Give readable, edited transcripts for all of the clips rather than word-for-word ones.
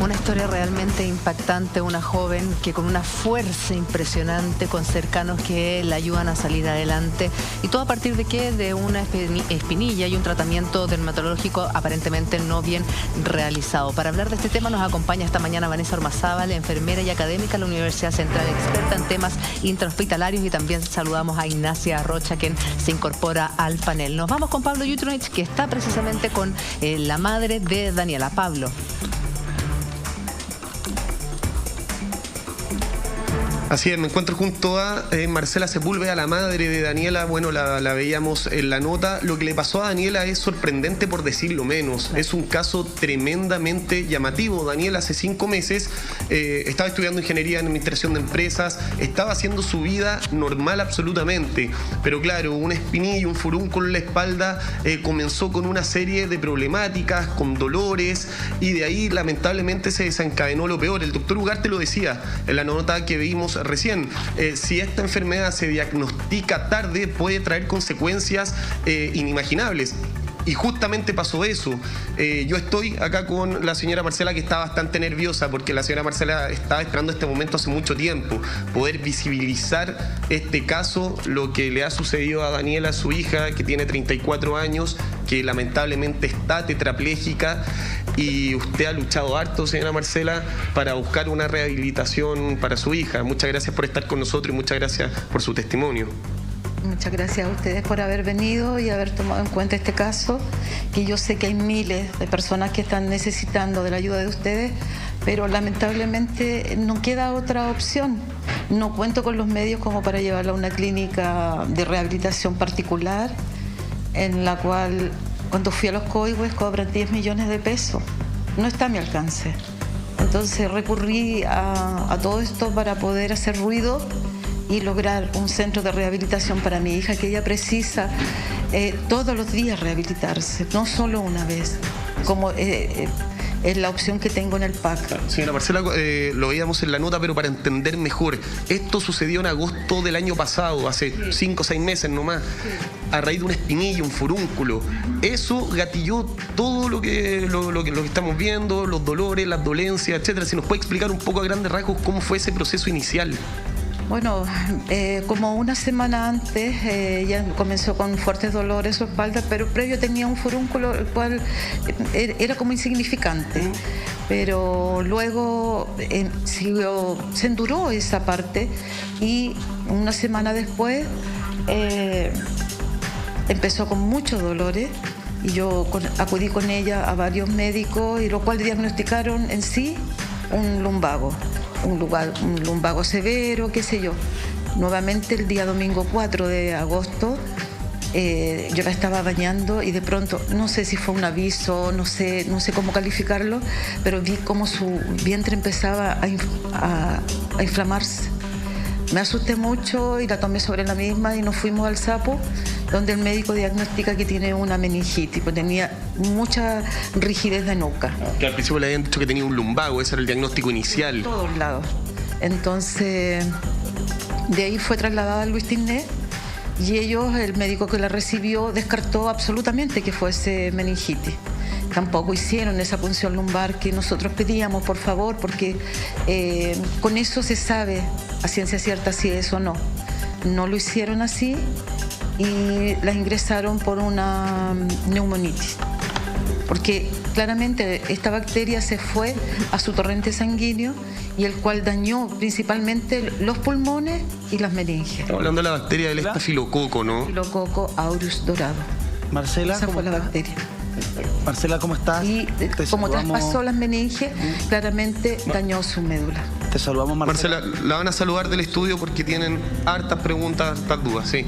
Una historia realmente impactante, una joven que con una fuerza impresionante, con cercanos que la ayudan a salir adelante. ¿Y todo a partir de qué? De una espinilla y un tratamiento dermatológico aparentemente no bien realizado. Para hablar de este tema nos acompaña esta mañana Vanessa Ormazábal, enfermera y académica de la Universidad Central, experta en temas intrahospitalarios, y también saludamos a Ignacia Rocha, quien se incorpora al panel. Nos vamos con Pablo Jutrovich, que está precisamente con la madre de Daniela. Pablo. Así es, me encuentro junto a Marcela Sepúlveda, la madre de Daniela. Bueno, la veíamos en la nota. Lo que le pasó a Daniela es sorprendente, por decirlo menos. Es un caso tremendamente llamativo. Daniela hace 5 meses estaba estudiando ingeniería en administración de empresas, estaba haciendo su vida normal absolutamente. Pero claro, una espinilla, un furúnculo en la espalda, comenzó con una serie de problemáticas, con dolores, y de ahí lamentablemente se desencadenó lo peor. El doctor Ugarte lo decía en la nota que vimos recién. Si esta enfermedad se diagnostica tarde, puede traer consecuencias inimaginables. Y justamente pasó eso. Yo estoy acá con la señora Marcela, que está bastante nerviosa, porque la señora Marcela estaba esperando este momento hace mucho tiempo, poder visibilizar este caso, lo que le ha sucedido a Daniela, su hija, que tiene 34 años, que lamentablemente está tetrapléjica. Y usted ha luchado harto, señora Marcela, para buscar una rehabilitación para su hija. Muchas gracias por estar con nosotros y muchas gracias por su testimonio. Muchas gracias a ustedes por haber venido y haber tomado en cuenta este caso, que yo sé que hay miles de personas que están necesitando de la ayuda de ustedes, pero lamentablemente no queda otra opción. No cuento con los medios como para llevarla a una clínica de rehabilitación particular, en la cual, cuando fui a los COIHUES, cobran 10 millones de pesos. No está a mi alcance. Entonces recurrí a todo esto para poder hacer ruido y lograr un centro de rehabilitación para mi hija, que ella precisa todos los días rehabilitarse, no solo una vez, como es la opción que tengo en el PAC. Señora Marcela, lo veíamos en la nota, pero para entender mejor, esto sucedió en agosto del año pasado, hace 5 o 6 meses nomás, a raíz de una espinilla, un furúnculo. Eso gatilló todo lo que estamos viendo, los dolores, las dolencias, etcétera. Si nos puede explicar un poco a grandes rasgos cómo fue ese proceso inicial. Bueno, como una semana antes ella comenzó con fuertes dolores en su espalda, pero previo tenía un furúnculo, el cual era como insignificante. Pero luego se enduró esa parte, y una semana después empezó con muchos dolores, y yo acudí con ella a varios médicos, y lo cual diagnosticaron en sí un lumbago. Un lumbago severo, qué sé yo. Nuevamente el día domingo 4 de agosto yo la estaba bañando y de pronto, no sé si fue un aviso, no sé cómo calificarlo, pero vi como su vientre empezaba a inflamarse. Me asusté mucho y la tomé sobre la misma y nos fuimos al Sapo, donde el médico diagnostica que tiene una meningitis, pues tenía mucha rigidez de nuca. Que al principio le habían dicho que tenía un lumbago, ese era el diagnóstico inicial. En todos lados. Entonces, de ahí fue trasladada a Luis Tigné, y el médico que la recibió, descartó absolutamente que fuese meningitis. Tampoco hicieron esa punción lumbar que nosotros pedíamos, por favor, porque con eso se sabe a ciencia cierta si es o no. No lo hicieron así y la ingresaron por una neumonitis, porque claramente esta bacteria se fue a su torrente sanguíneo, y el cual dañó principalmente los pulmones y las meninges. Estamos hablando de la bacteria del estafilococo, ¿no? Estafilococo aureus dorado. Marcela, esa fue la bacteria. Marcela, ¿cómo estás? Y como traspasó las meninges, claramente dañó su médula. Te saludamos, Marcela. Marcela, la van a saludar del estudio porque tienen hartas preguntas, hartas dudas. Sí,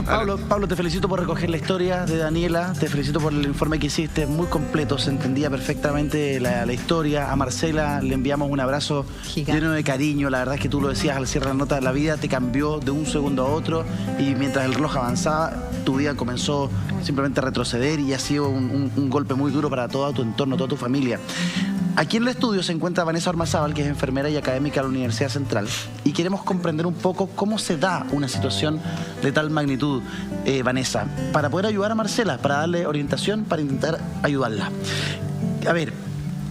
Pablo, te felicito por recoger la historia de Daniela, te felicito por el informe que hiciste, muy completo, se entendía perfectamente la historia. A Marcela le enviamos un abrazo lleno de cariño. La verdad es que tú lo decías al cierre de la nota, la vida te cambió de un segundo a otro, y mientras el reloj avanzaba, tu vida comenzó simplemente a retroceder, y ha sido un golpe muy duro para todo tu entorno, toda tu familia. Aquí en el estudio se encuentra Vanessa Ormazábal, que es enfermera y académica de la Universidad Central, y queremos comprender un poco cómo se da una situación de tal magnitud, Vanessa, para poder ayudar a Marcela, para darle orientación, para intentar ayudarla. A ver,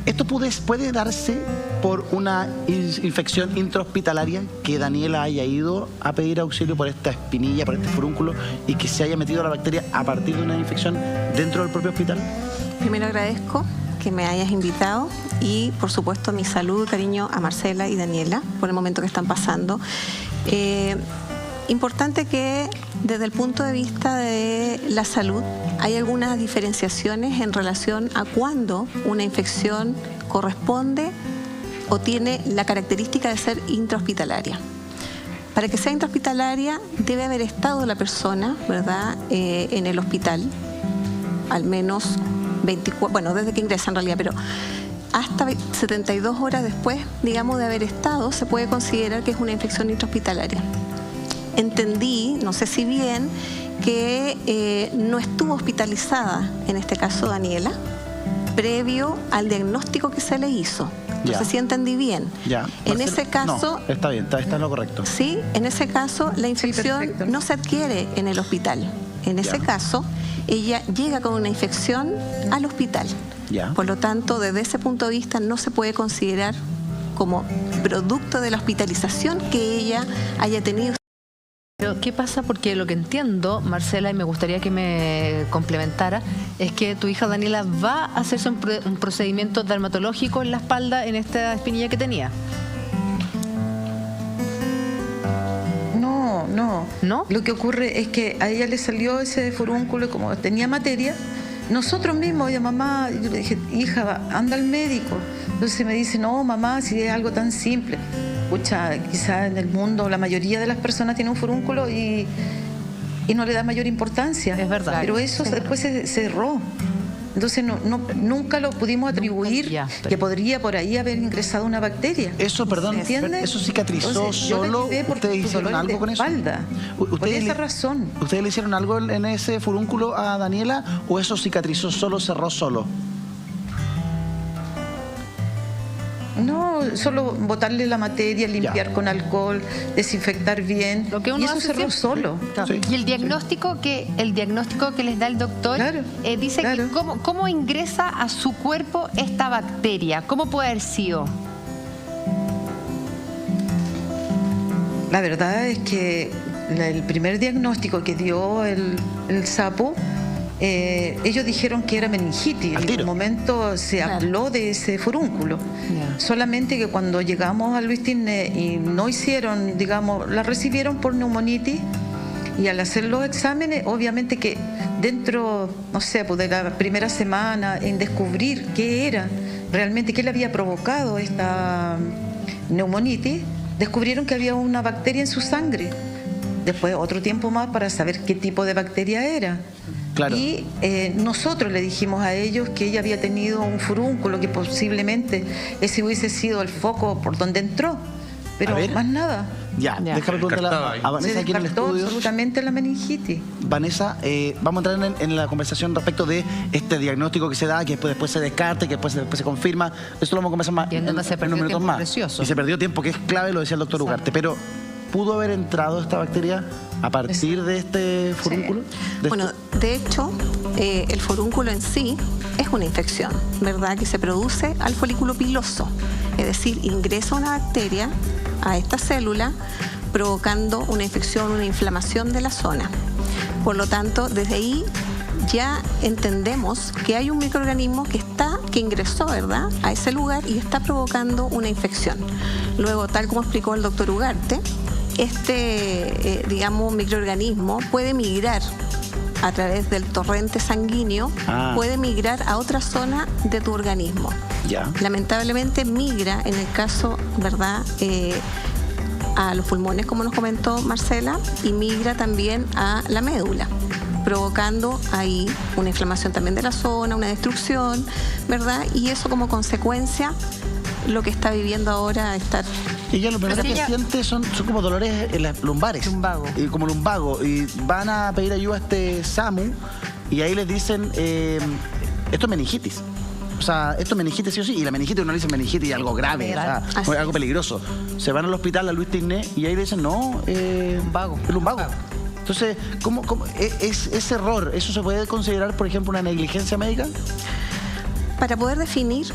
esto puede darse por una infección intrahospitalaria, que Daniela haya ido a pedir auxilio por esta espinilla, por este furúnculo, y que se haya metido la bacteria a partir de una infección dentro del propio hospital? Primero agradezco que me hayas invitado y, por supuesto, mi saludo y cariño a Marcela y Daniela por el momento que están pasando. Importante que desde el punto de vista de la salud hay algunas diferenciaciones en relación a cuándo una infección corresponde o tiene la característica de ser intrahospitalaria. Para que sea intrahospitalaria debe haber estado la persona, ¿verdad?, en el hospital, al menos 24, bueno, desde que ingresa en realidad, pero hasta 72 horas después, digamos, de haber estado, se puede considerar que es una infección intrahospitalaria. Entendí, no sé si bien, que no estuvo hospitalizada, en este caso Daniela, previo al diagnóstico que se le hizo. No sé si entendí bien. Ya. En ese caso... No, está bien, está en lo correcto. Sí, en ese caso la infección no se adquiere en el hospital. En ese caso, ella llega con una infección al hospital. Ya. Por lo tanto, desde ese punto de vista no se puede considerar como producto de la hospitalización que ella haya tenido. Pero ¿qué pasa? Porque lo que entiendo, Marcela, y me gustaría que me complementara, es que tu hija Daniela va a hacerse un procedimiento dermatológico en la espalda en esta espinilla que tenía. No. Lo que ocurre es que a ella le salió ese furúnculo y como tenía materia, nosotros mismos, oye mamá, yo le dije, hija, anda al médico. Entonces me dice, no mamá, si es algo tan simple. Escucha, quizás en el mundo la mayoría de las personas tienen un furúnculo y no le da mayor importancia. Es verdad. Pero eso después se cerró. Entonces nunca lo pudimos atribuir que podría por ahí haber ingresado una bacteria. Eso, perdón, ¿eso cicatrizó? Entonces, solo? ¿Ustedes hicieron algo con eso? Por esa razón. ¿Ustedes le hicieron algo en ese furúnculo a Daniela o eso cicatrizó solo, cerró solo? No, solo botarle la materia, limpiar con alcohol, desinfectar bien. Lo que uno y eso cerró solo. Sí. Y el diagnóstico que les da el doctor dice que cómo ingresa a su cuerpo esta bacteria. ¿Cómo puede haber sido? La verdad es que el primer diagnóstico que dio el sapo, ellos dijeron que era meningitis. En el momento se habló de ese furúnculo. Solamente que cuando llegamos a Luis Tigné y no hicieron, digamos, la recibieron por neumonitis, y al hacer los exámenes, obviamente que dentro, no sé, pues de la primera semana, en descubrir qué era realmente, qué le había provocado esta neumonitis, descubrieron que había una bacteria en su sangre. Después otro tiempo más para saber qué tipo de bacteria era. Claro. Y nosotros le dijimos a ellos que ella había tenido un furúnculo, que posiblemente ese hubiese sido el foco por donde entró, pero más nada. Déjame preguntarle a Vanessa aquí en el estudio. Absolutamente la meningitis. Vanessa, vamos a entrar en la conversación respecto de este diagnóstico que se da, que después se descarte, que después se confirma. Eso lo vamos a conversar más en unos minutos más. Precioso. Y se perdió tiempo, que es clave, lo decía el doctor Ugarte. Pero, ¿pudo haber entrado esta bacteria a partir de este furúnculo? Bueno, de hecho, el furúnculo en sí es una infección, ¿verdad?, que se produce al folículo piloso. Es decir, ingresa una bacteria a esta célula provocando una infección, una inflamación de la zona. Por lo tanto, desde ahí ya entendemos que hay un microorganismo que ingresó, ¿verdad?, a ese lugar y está provocando una infección. Luego, tal como explicó el doctor Ugarte, digamos, microorganismo puede migrar a través del torrente sanguíneo, puede migrar a otra zona de tu organismo. Lamentablemente migra, en el caso, ¿verdad?, a los pulmones, como nos comentó Marcela, y migra también a la médula, provocando ahí una inflamación también de la zona, una destrucción, ¿verdad? Y eso como consecuencia lo que está viviendo ahora Ella lo primero que siente son como dolores en las lumbares. Como lumbago. Y van a pedir ayuda a este SAMU y ahí les dicen, esto es meningitis. O sea, esto es meningitis sí o sí. Y la meningitis uno le dice meningitis y algo grave, o sea, algo peligroso. Se van al hospital, a Luis Tigné, y ahí le dicen, no, lumbago. Entonces, ¿cómo es ese error? ¿Eso se puede considerar, por ejemplo, una negligencia médica? Para poder definir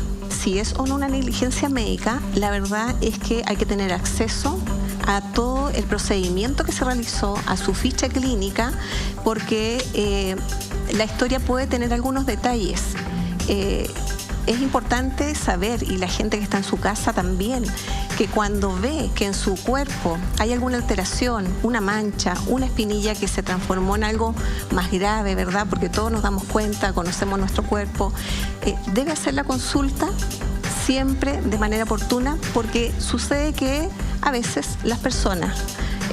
si es o no una negligencia médica, la verdad es que hay que tener acceso a todo el procedimiento que se realizó, a su ficha clínica, porque la historia puede tener algunos detalles. Es importante saber, y la gente que está en su casa también, que cuando ve que en su cuerpo hay alguna alteración, una mancha, una espinilla que se transformó en algo más grave, ¿verdad? Porque todos nos damos cuenta, conocemos nuestro cuerpo, debe hacer la consulta siempre de manera oportuna, porque sucede que a veces las personas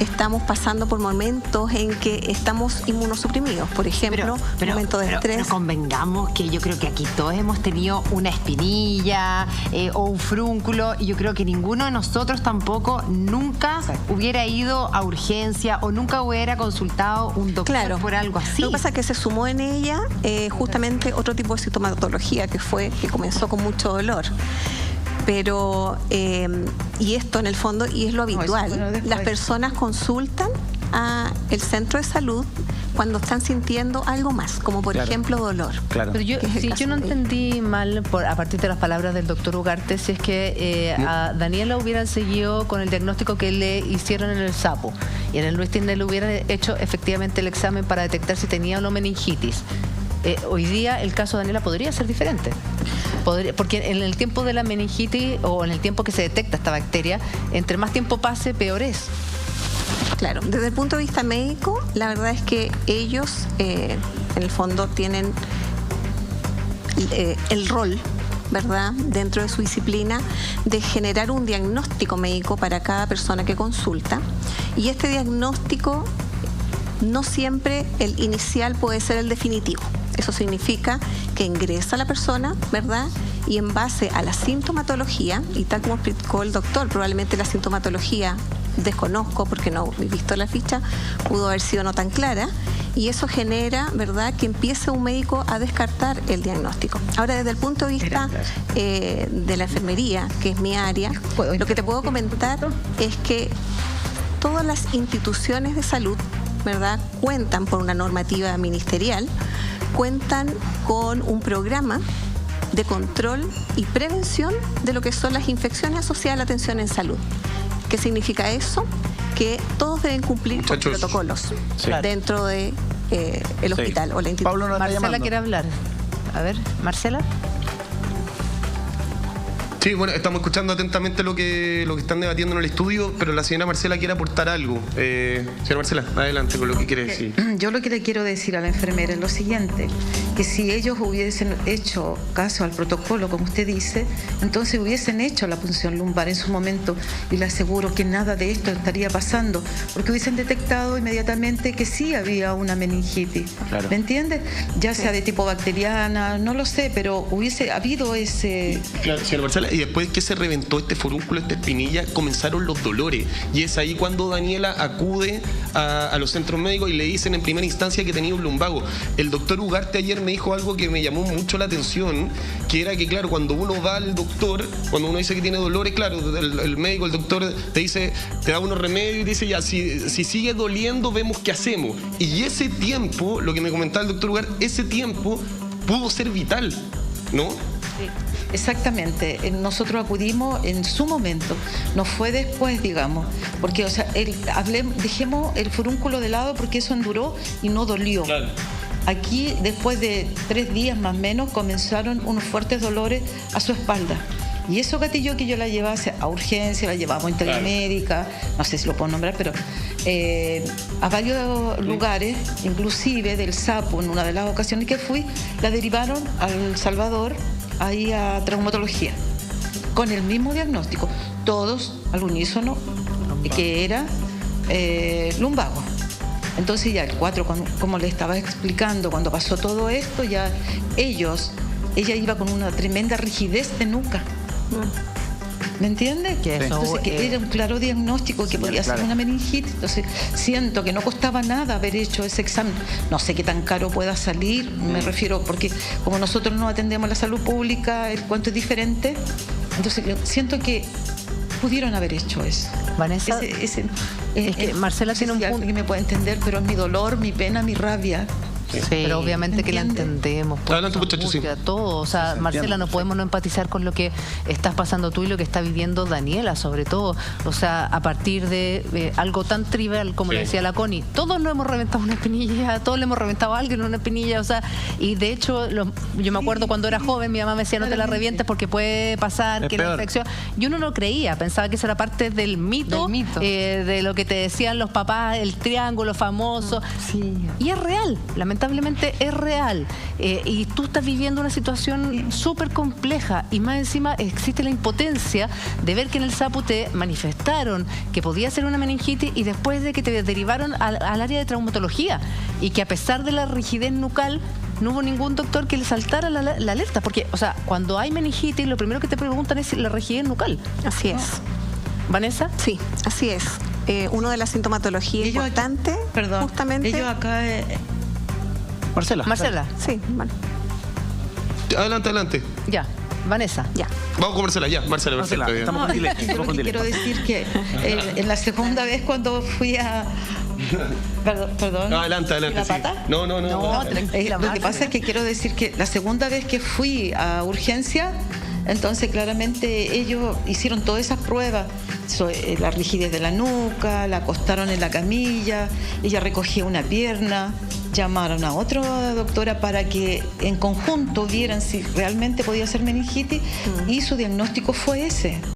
estamos pasando por momentos en que estamos inmunosuprimidos, por ejemplo, momentos de estrés. Pero convengamos que yo creo que aquí todos hemos tenido una espinilla o un frúnculo, y yo creo que ninguno de nosotros tampoco nunca hubiera ido a urgencia o nunca hubiera consultado un doctor por algo así. Lo que pasa es que se sumó en ella justamente otro tipo de sintomatología que comenzó con mucho dolor. Pero, y esto en el fondo, y es lo habitual, las personas consultan al centro de salud cuando están sintiendo algo más, como por ejemplo dolor. Claro. Pero yo no entendí mal, a partir de las palabras del doctor Ugarte, si es que a Daniela hubieran seguido con el diagnóstico que le hicieron en el SAPO y en el Luis Tiner le hubieran hecho efectivamente el examen para detectar si tenía o no meningitis. Hoy día el caso de Daniela podría ser diferente. Porque en el tiempo de la meningitis o en el tiempo que se detecta esta bacteria, entre más tiempo pase, peor es. Claro, desde el punto de vista médico, la verdad es que ellos, en el fondo, tienen el rol, ¿verdad?, dentro de su disciplina, de generar un diagnóstico médico para cada persona que consulta. Y este diagnóstico no siempre el inicial puede ser el definitivo. Eso significa que ingresa la persona, ¿verdad? Y en base a la sintomatología, y tal como explicó el doctor, probablemente la sintomatología, desconozco porque no he visto la ficha, pudo haber sido no tan clara, y eso genera, ¿verdad?, que empiece un médico a descartar el diagnóstico. Ahora, desde el punto de vista de la enfermería, que es mi área, lo que te puedo comentar es que todas las instituciones de salud, ¿verdad?, cuentan por una normativa ministerial, cuentan con un programa de control y prevención de lo que son las infecciones asociadas a la atención en salud. ¿Qué significa eso? Que todos deben cumplir con protocolos dentro de el hospital o la institución. Marcela quiere hablar. A ver, Marcela. Sí, bueno, estamos escuchando atentamente lo que están debatiendo en el estudio, pero la señora Marcela quiere aportar algo. Señora Marcela, adelante con lo que quiere decir. Yo lo que le quiero decir a la enfermera es lo siguiente, que si ellos hubiesen hecho caso al protocolo, como usted dice, entonces hubiesen hecho la punción lumbar en su momento, y le aseguro que nada de esto estaría pasando, porque hubiesen detectado inmediatamente que sí había una meningitis. Claro. ¿Me entiende? Ya sea de tipo bacteriana, no lo sé, pero hubiese habido ese... Claro, señora Marcela. Y después que se reventó este forúnculo, esta espinilla, comenzaron los dolores. Y es ahí cuando Daniela acude a los centros médicos y le dicen en primera instancia que tenía un lumbago. El doctor Ugarte ayer me dijo algo que me llamó mucho la atención, que era que, claro, cuando uno va al doctor, cuando uno dice que tiene dolores, claro, el médico, el doctor te dice, te da unos remedios y dice, ya, si sigue doliendo, vemos qué hacemos. Y ese tiempo, lo que me comentaba el doctor Ugarte, ese tiempo pudo ser vital, ¿no? Sí. Exactamente, nosotros acudimos en su momento, no fue después, digamos, porque, o sea, dejemos el forúnculo de lado porque eso enduró y no dolió. Claro. Aquí, después de 3 días más o menos, comenzaron unos fuertes dolores a su espalda. Y eso gatilló que yo la llevase a urgencia, la llevamos a Intermédica, no sé si lo puedo nombrar, pero a varios lugares, inclusive del SAPO, en una de las ocasiones que fui, la derivaron al Salvador, ahí a traumatología, con el mismo diagnóstico, todos al unísono, que era lumbago. Entonces ya el 4, como le estaba explicando, cuando pasó todo esto, ya ella iba con una tremenda rigidez de nuca. ¿Me entiendes? Entonces que era un claro diagnóstico que podía ser una meningitis. Entonces siento que no costaba nada haber hecho ese examen. No sé qué tan caro pueda salir, me refiero, porque como nosotros no atendemos la salud pública, el cuánto es diferente. Entonces siento que pudieron haber hecho eso. Vanessa, es que Marcela tiene un punto que me puede entender, pero es mi dolor, mi pena, mi rabia. Pero obviamente que la entendemos. Adelante, muchachos, sí. Todo. O sea, Marcela, no podemos no empatizar con lo que estás pasando tú y lo que está viviendo Daniela, sobre todo. O sea, a partir de algo tan trivial como le decía la Connie, todos nos hemos reventado una espinilla, todos le hemos reventado a alguien una espinilla, o sea, y de hecho, yo me acuerdo cuando era joven, mi mamá me decía, no te la revientes porque puede pasar, que la infección. Yo no lo creía, pensaba que eso era parte del mito. De lo que te decían los papás, el triángulo famoso. Y es real, lamentablemente es real. Y tú estás viviendo una situación súper compleja y más encima existe la impotencia de ver que en el SAPU te manifestaron que podía ser una meningitis y después de que te derivaron al área de traumatología y que a pesar de la rigidez nucal no hubo ningún doctor que le saltara la alerta, porque, o sea, cuando hay meningitis lo primero que te preguntan es la rigidez nucal. Así es. ¿Vanessa? Sí, así es. Una de las sintomatologías importantes, justamente... Ellos acá... Marcela. Sí, bueno. Adelante. Ya, Vanessa. Ya. Vamos con Marcela, ya. Marcela, perfecto. Estamos con delay. Quiero decir que en la segunda vez cuando fui a... Perdón. No, adelante. ¿La sí. pata? No. Lo que pasa es que quiero decir que la segunda vez que fui a urgencia, entonces claramente ellos hicieron todas esas pruebas, la rigidez de la nuca, la acostaron en la camilla, ella recogía una pierna, llamaron a otra doctora para que en conjunto vieran si realmente podía ser meningitis y su diagnóstico fue ese.